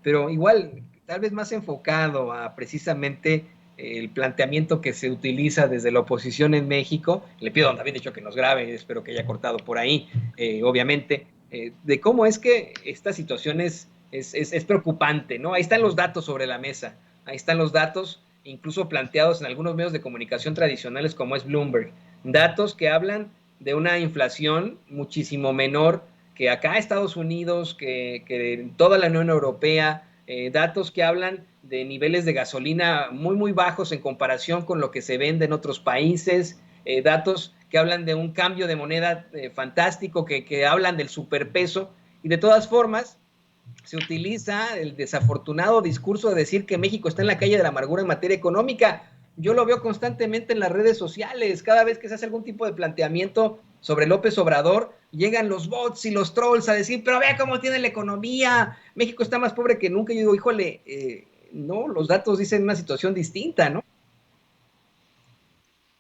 pero igual, tal vez más enfocado a precisamente el planteamiento que se utiliza desde la oposición en México. Le pido a don David, de hecho, que nos grabe, espero que haya cortado por ahí, obviamente, de cómo es que esta situación es preocupante, ¿no? Ahí están los datos sobre la mesa, ahí están los datos, incluso planteados en algunos medios de comunicación tradicionales como es Bloomberg, datos que hablan de una inflación muchísimo menor que acá Estados Unidos, que en toda la Unión Europea, datos que hablan de niveles de gasolina muy, muy bajos en comparación con lo que se vende en otros países, datos que hablan de un cambio de moneda fantástico, que hablan del superpeso, y de todas formas se utiliza el desafortunado discurso de decir que México está en la calle de la amargura en materia económica. Yo lo veo constantemente en las redes sociales. Cada vez que se hace algún tipo de planteamiento sobre López Obrador, llegan los bots y los trolls a decir, pero vea cómo tiene la economía, México está más pobre que nunca. Yo digo, híjole, no, los datos dicen una situación distinta, ¿no?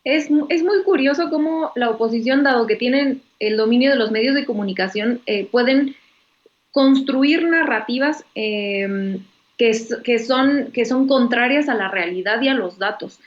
Es muy curioso cómo la oposición, dado que tienen el dominio de los medios de comunicación, pueden construir narrativas que son contrarias a la realidad y a los datos.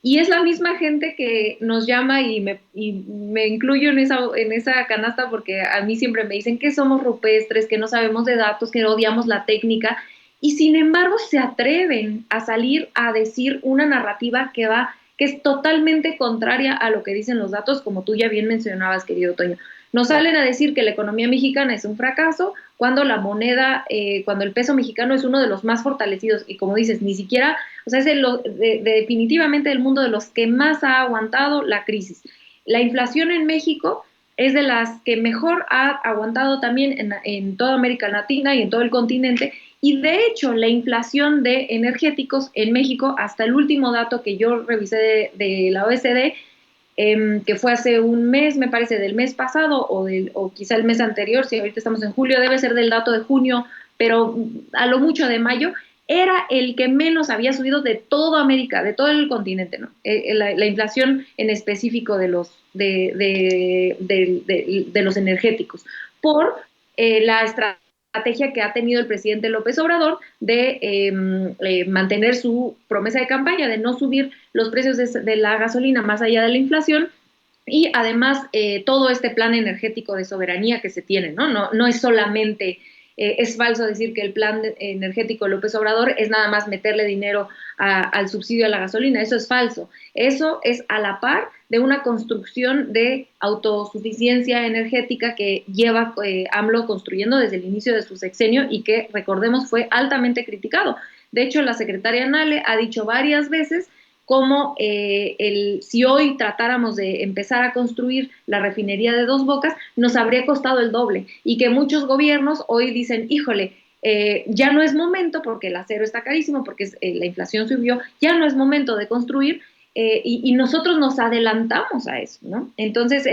Y es la misma gente que nos llama y me incluyo en esa canasta porque a mí siempre me dicen que somos rupestres, que no sabemos de datos, que odiamos la técnica, y sin embargo se atreven a salir a decir una narrativa que es totalmente contraria a lo que dicen los datos, como tú ya bien mencionabas, querido Toño. Nos salen a decir que la economía mexicana es un fracaso cuando la moneda, cuando el peso mexicano es uno de los más fortalecidos y como dices, ni siquiera, o sea, es definitivamente el mundo de los que más ha aguantado la crisis. La inflación en México es de las que mejor ha aguantado también en toda América Latina y en todo el continente. Y de hecho, la inflación de energéticos en México, hasta el último dato que yo revisé de la OECD, que fue hace un mes, me parece, del mes pasado o quizá el mes anterior, si ahorita estamos en julio, debe ser del dato de junio, pero a lo mucho de mayo, era el que menos había subido de toda América, de todo el continente, ¿no? La inflación en específico de los energéticos, por la estrategia que ha tenido el presidente López Obrador de mantener su promesa de campaña de no subir los precios de la gasolina más allá de la inflación y además todo este plan energético de soberanía que se tiene, ¿no? No es solamente, es falso decir que el plan energético de López Obrador es nada más meterle dinero al subsidio a la gasolina, eso es falso. Eso es a la par de una construcción de autosuficiencia energética que lleva AMLO construyendo desde el inicio de su sexenio y que, recordemos, fue altamente criticado. De hecho, la secretaria Nale ha dicho varias veces como si hoy tratáramos de empezar a construir la refinería de Dos Bocas, nos habría costado el doble y que muchos gobiernos hoy dicen, híjole, ya no es momento porque el acero está carísimo, porque la inflación subió, ya no es momento de construir y nosotros nos adelantamos a eso, ¿no? Entonces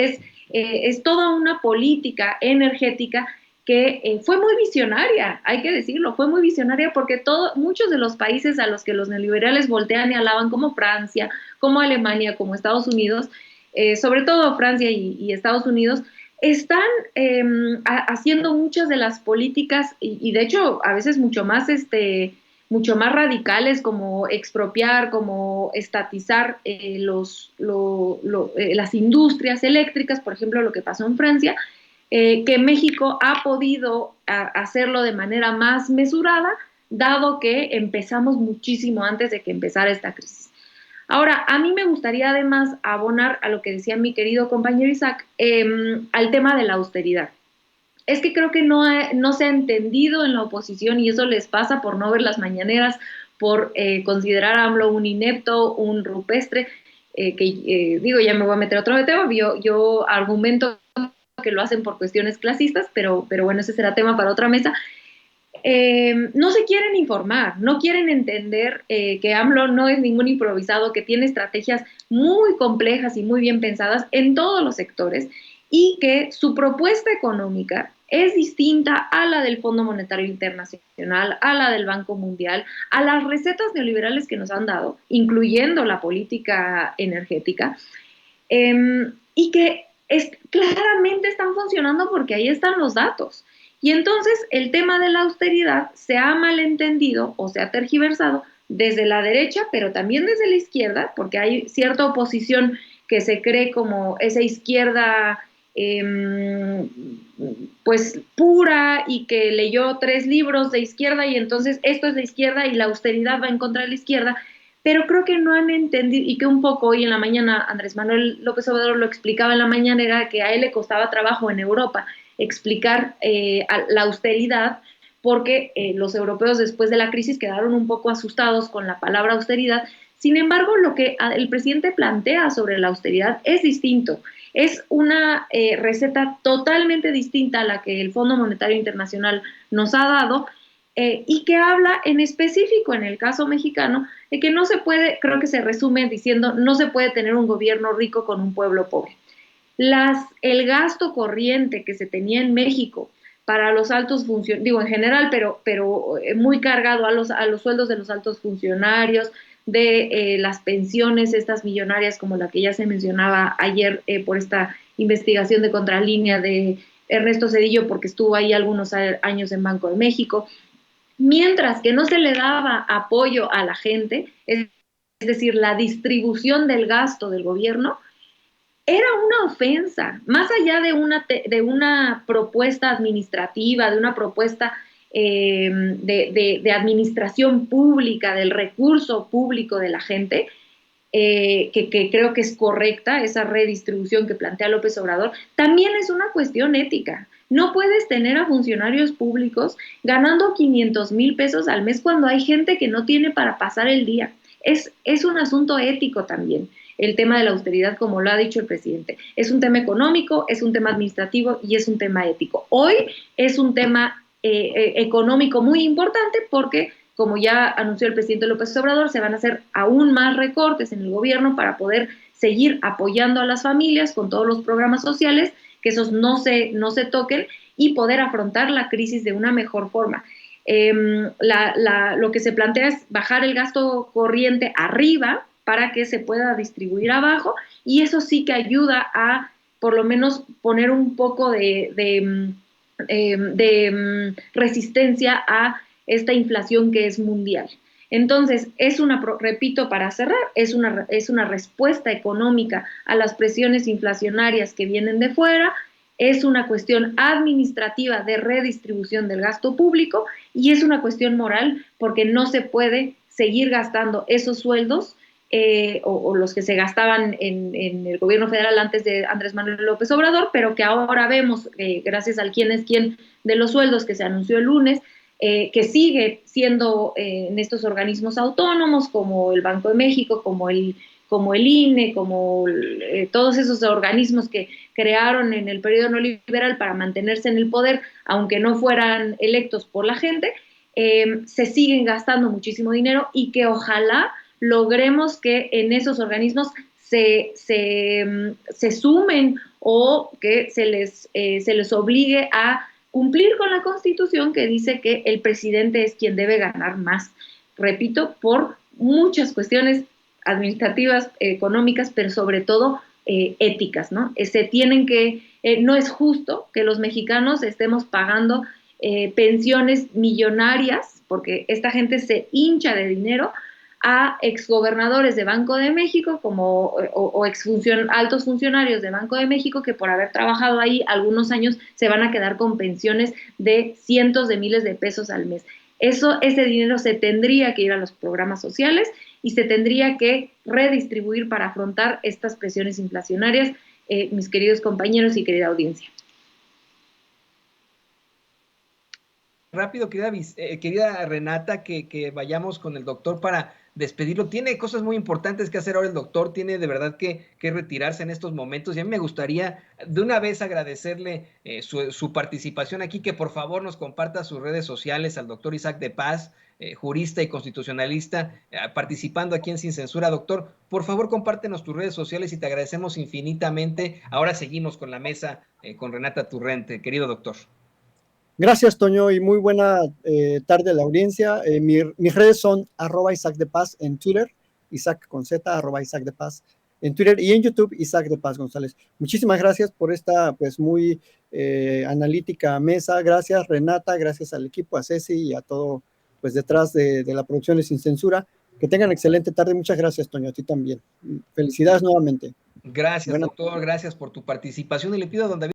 es toda una política energética que fue muy visionaria, hay que decirlo, fue muy visionaria porque muchos de los países a los que los neoliberales voltean y alaban, como Francia, como Alemania, como Estados Unidos, sobre todo Francia y Estados Unidos, están haciendo muchas de las políticas y de hecho a veces mucho más radicales como expropiar, como estatizar las industrias eléctricas, por ejemplo, lo que pasó en Francia, que México ha podido hacerlo de manera más mesurada, dado que empezamos muchísimo antes de que empezara esta crisis. Ahora, a mí me gustaría además abonar a lo que decía mi querido compañero Isaac, al tema de la austeridad. Es que creo que no se ha entendido en la oposición y eso les pasa por no ver las mañaneras, por considerar a AMLO un inepto, un rupestre, digo, ya me voy a meter otro tema, yo argumento que lo hacen por cuestiones clasistas, pero bueno, ese será tema para otra mesa. No se quieren informar, no quieren entender que AMLO no es ningún improvisado, que tiene estrategias muy complejas y muy bien pensadas en todos los sectores y que su propuesta económica es distinta a la del Fondo Monetario Internacional, a la del Banco Mundial, a las recetas neoliberales que nos han dado, incluyendo la política energética, y que claramente están funcionando porque ahí están los datos. Y entonces el tema de la austeridad se ha malentendido o se ha tergiversado desde la derecha, pero también desde la izquierda, porque hay cierta oposición que se cree como esa izquierda pues pura y que leyó 3 libros de izquierda y entonces esto es la izquierda y la austeridad va en contra de la izquierda, pero creo que no han entendido y que un poco hoy en la mañana Andrés Manuel López Obrador lo explicaba en la mañana, era que a él le costaba trabajo en Europa explicar la austeridad porque los europeos después de la crisis quedaron un poco asustados con la palabra austeridad. Sin embargo, lo que el presidente plantea sobre la austeridad es distinto. Es una receta totalmente distinta a la que el Fondo Monetario Internacional nos ha dado y que habla en específico en el caso mexicano de que no se puede, creo que se resume diciendo, no se puede tener un gobierno rico con un pueblo pobre. El gasto corriente que se tenía en México para los altos funcionarios, digo en general, pero muy cargado a los sueldos de los altos funcionarios, de las pensiones, estas millonarias como la que ya se mencionaba ayer por esta investigación de contralínea de Ernesto Zedillo, porque estuvo ahí algunos años en Banco de México, mientras que no se le daba apoyo a la gente, es decir, la distribución del gasto del gobierno, era una ofensa, más allá de una propuesta administrativa, de una propuesta de administración pública, del recurso público de la gente, que creo que es correcta, esa redistribución que plantea López Obrador, también es una cuestión ética. No puedes tener a funcionarios públicos ganando 500,000 pesos al mes cuando hay gente que no tiene para pasar el día. Es un asunto ético también el tema de la austeridad, como lo ha dicho el presidente. Es un tema económico, es un tema administrativo y es un tema ético. Hoy es un tema económico muy importante porque, como ya anunció el presidente López Obrador, se van a hacer aún más recortes en el gobierno para poder seguir apoyando a las familias con todos los programas sociales, que esos no se toquen y poder afrontar la crisis de una mejor forma. Lo que se plantea es bajar el gasto corriente arriba para que se pueda distribuir abajo y eso sí que ayuda a por lo menos poner un poco de resistencia a esta inflación que es mundial. Entonces, repito para cerrar, es una respuesta económica a las presiones inflacionarias que vienen de fuera, es una cuestión administrativa de redistribución del gasto público y es una cuestión moral porque no se puede seguir gastando esos sueldos o los que se gastaban en el gobierno federal antes de Andrés Manuel López Obrador, pero que ahora vemos, gracias al quién es quién de los sueldos que se anunció el lunes, que sigue siendo en estos organismos autónomos como el Banco de México, como el INE, como todos esos organismos que crearon en el periodo neoliberal para mantenerse en el poder, aunque no fueran electos por la gente, se siguen gastando muchísimo dinero y que ojalá logremos que en esos organismos se sumen o que se les obligue a cumplir con la Constitución que dice que el presidente es quien debe ganar más. Repito, por muchas cuestiones administrativas, económicas, pero sobre todo éticas, ¿no? No es justo que los mexicanos estemos pagando pensiones millonarias, porque esta gente se hincha de dinero, a exgobernadores de Banco de México o altos funcionarios de Banco de México que por haber trabajado ahí algunos años se van a quedar con pensiones de cientos de miles de pesos al mes. Ese dinero se tendría que ir a los programas sociales y se tendría que redistribuir para afrontar estas presiones inflacionarias, mis queridos compañeros y querida audiencia. Rápido, querida Renata, que vayamos con el doctor para despedirlo. Tiene cosas muy importantes que hacer ahora el doctor, tiene de verdad que retirarse en estos momentos y a mí me gustaría de una vez agradecerle su participación aquí, que por favor nos comparta sus redes sociales al doctor Isaac de Paz, jurista y constitucionalista, participando aquí en Sin Censura. Doctor, por favor compártenos tus redes sociales y te agradecemos infinitamente. Ahora seguimos con la mesa con Renata Turrente, querido doctor. Gracias, Toño, y muy buena tarde a la audiencia. Mis redes son @Isaac de Paz en Twitter, Isaac con Z, @Isaac de Paz en Twitter y en YouTube, Isaac de Paz González. Muchísimas gracias por esta pues muy analítica mesa. Gracias Renata, gracias al equipo, a Ceci y a todo pues detrás de la producción de Sin Censura. Que tengan excelente tarde. Muchas gracias, Toño, a ti también. Felicidades nuevamente. Gracias, doctor. Gracias por tu participación y le pido a don David